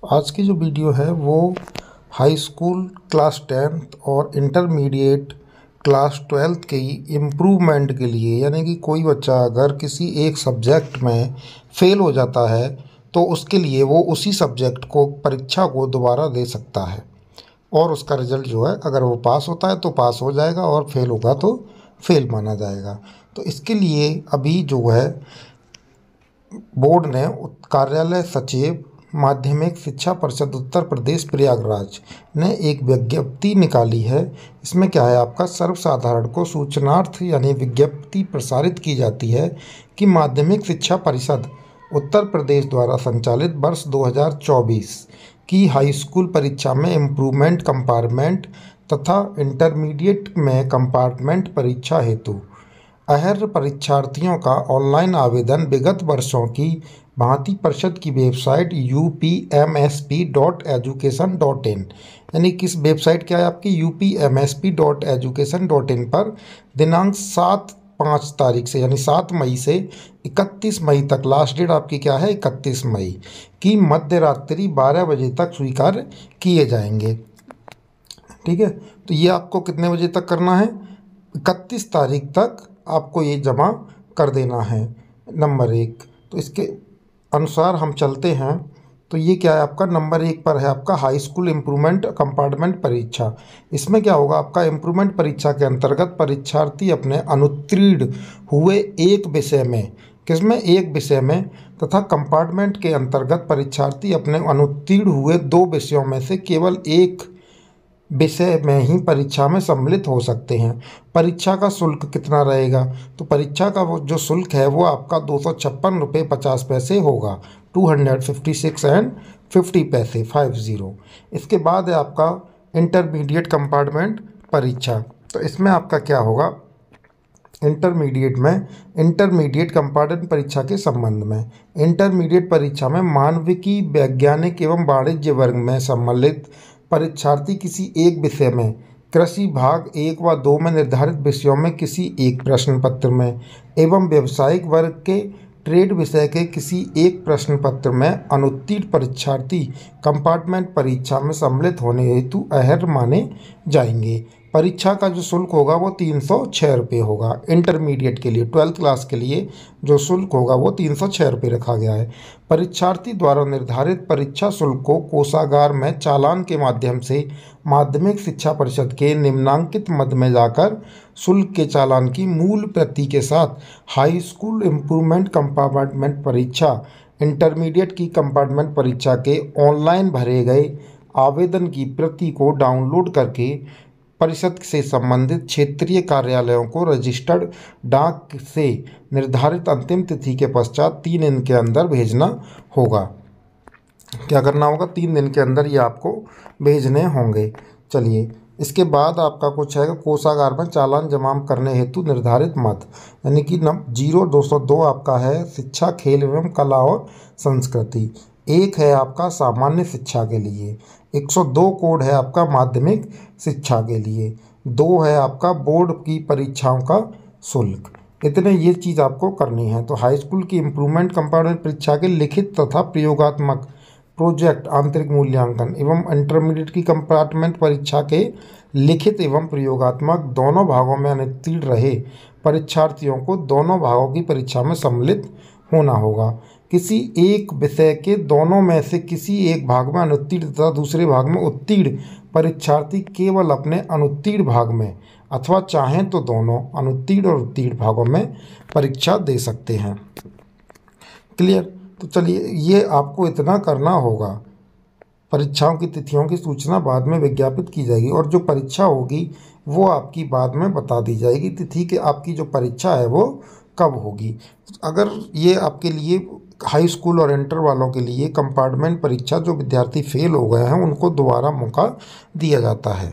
आज की जो वीडियो है वो हाई स्कूल क्लास 10th और इंटरमीडिएट क्लास 12th के इम्प्रूवमेंट के लिए, यानी कि कोई बच्चा अगर किसी एक सब्जेक्ट में फ़ेल हो जाता है तो उसके लिए वो उसी सब्जेक्ट को परीक्षा को दोबारा दे सकता है और उसका रिज़ल्ट जो है, अगर वो पास होता है तो पास हो जाएगा और फेल होगा तो फेल माना जाएगा। तो इसके लिए अभी जो है बोर्ड ने कार्यालय सचिव माध्यमिक शिक्षा परिषद उत्तर प्रदेश प्रयागराज ने एक विज्ञप्ति निकाली है। इसमें क्या है, आपका सर्वसाधारण को सूचनार्थ यानी विज्ञप्ति प्रसारित की जाती है कि माध्यमिक शिक्षा परिषद उत्तर प्रदेश द्वारा संचालित वर्ष 2024 की हाई स्कूल परीक्षा में इम्प्रूवमेंट कंपार्टमेंट तथा इंटरमीडिएट में कंपार्टमेंट परीक्षा हेतु अहर्य परीक्षार्थियों का ऑनलाइन आवेदन विगत वर्षों की भांति परिषद की वेबसाइट upmsp.education.in यानी किस वेबसाइट क्या है आपकी upmsp.education.in पर दिनांक 7/5 तारीख से यानी 7 मई से 31 मई तक, लास्ट डेट आपकी क्या है 31 मई की मध्य रात्रि 12 बजे तक स्वीकार किए जाएंगे। ठीक है, तो ये आपको कितने बजे तक करना है, 31 तारीख तक आपको ये जमा कर देना है, नंबर 1। तो इसके अनुसार हम चलते हैं तो ये क्या है, आपका नंबर 1 पर है आपका हाई स्कूल इम्प्रूवमेंट कंपार्टमेंट परीक्षा। इसमें क्या होगा, आपका इम्प्रूवमेंट परीक्षा के अंतर्गत परीक्षार्थी अपने अनुत्तीर्ण हुए एक विषय में, किसमें एक विषय में, तथा कंपार्टमेंट के अंतर्गत परीक्षार्थी अपने अनुत्तीर्ण हुए 2 विषयों में से केवल एक विषय में ही परीक्षा में सम्मिलित हो सकते हैं। परीक्षा का शुल्क कितना रहेगा, तो परीक्षा का वो जो शुल्क है वो आपका 256 रुपये 50 पैसे होगा, 256 एंड 50 पैसे 50। इसके बाद है आपका इंटरमीडिएट कंपार्टमेंट परीक्षा। तो इसमें आपका क्या होगा, इंटरमीडिएट में इंटरमीडिएट कंपार्टमेंट परीक्षा के संबंध में, इंटरमीडिएट परीक्षा में मानविकी, वैज्ञानिक एवं वाणिज्य वर्ग में सम्मिलित परीक्षार्थी किसी एक विषय में, कृषि भाग 1 व 2 में निर्धारित विषयों में किसी एक प्रश्न पत्र में एवं व्यावसायिक वर्ग के ट्रेड विषय के किसी एक प्रश्न पत्र में अनुत्तीर्ण परीक्षार्थी कंपार्टमेंट परीक्षा में सम्मिलित होने हेतु अहर्य माने जाएंगे। परीक्षा का जो शुल्क होगा वो 306 रुपये होगा। इंटरमीडिएट के लिए 12th क्लास के लिए जो शुल्क होगा वो 306 रुपये रखा गया है। परीक्षार्थी द्वारा निर्धारित परीक्षा शुल्क को कोषागार में चालान के माध्यम से माध्यमिक शिक्षा परिषद के निम्नांकित मद में जाकर शुल्क के चालान की मूल प्रति के साथ हाई स्कूल इम्प्रूवमेंट कंपार्टमेंट परीक्षा इंटरमीडिएट की कंपार्टमेंट परीक्षा के ऑनलाइन भरे गए आवेदन की प्रति को डाउनलोड करके परिषद से संबंधित क्षेत्रीय कार्यालयों को रजिस्टर्ड डाक से निर्धारित अंतिम तिथि के पश्चात 3 दिन के अंदर भेजना होगा। क्या करना होगा, 3 दिन के अंदर ये आपको भेजने होंगे। चलिए, इसके बाद आपका कुछ है, कोषागार में चालान जमा करने हेतु निर्धारित मद, यानी कि 0202 आपका है शिक्षा, खेल एवं कला और संस्कृति, 1 है आपका सामान्य शिक्षा के लिए, 102 कोड है आपका माध्यमिक शिक्षा के लिए, 2 है आपका बोर्ड की परीक्षाओं का शुल्क। इतने ये चीज़ आपको करनी है। तो हाई स्कूल की इम्प्रूवमेंट कंपार्टमेंट परीक्षा के लिखित तथा प्रयोगात्मक प्रोजेक्ट आंतरिक मूल्यांकन एवं इंटरमीडिएट की कंपार्टमेंट परीक्षा के लिखित एवं प्रयोगात्मक दोनों भागों में अनुत्तीर्ण रहे परीक्षार्थियों को दोनों भागों की परीक्षा में सम्मिलित होना होगा। किसी एक विषय के दोनों में से किसी एक भाग में अनुत्तीर्ण तथा दूसरे भाग में उत्तीर्ण परीक्षार्थी केवल अपने अनुत्तीर्ण भाग में अथवा चाहें तो दोनों अनुत्तीर्ण और उत्तीर्ण भागों में परीक्षा दे सकते हैं। क्लियर। तो चलिए, ये आपको इतना करना होगा। परीक्षाओं की तिथियों की सूचना बाद में विज्ञापित की जाएगी और जो परीक्षा होगी वो आपकी बाद में बता दी जाएगी, तिथि के आपकी जो परीक्षा है वो कब होगी। अगर ये आपके लिए हाई स्कूल और इंटर वालों के लिए कंपार्टमेंट परीक्षा जो विद्यार्थी फेल हो गए हैं उनको दोबारा मौका दिया जाता है।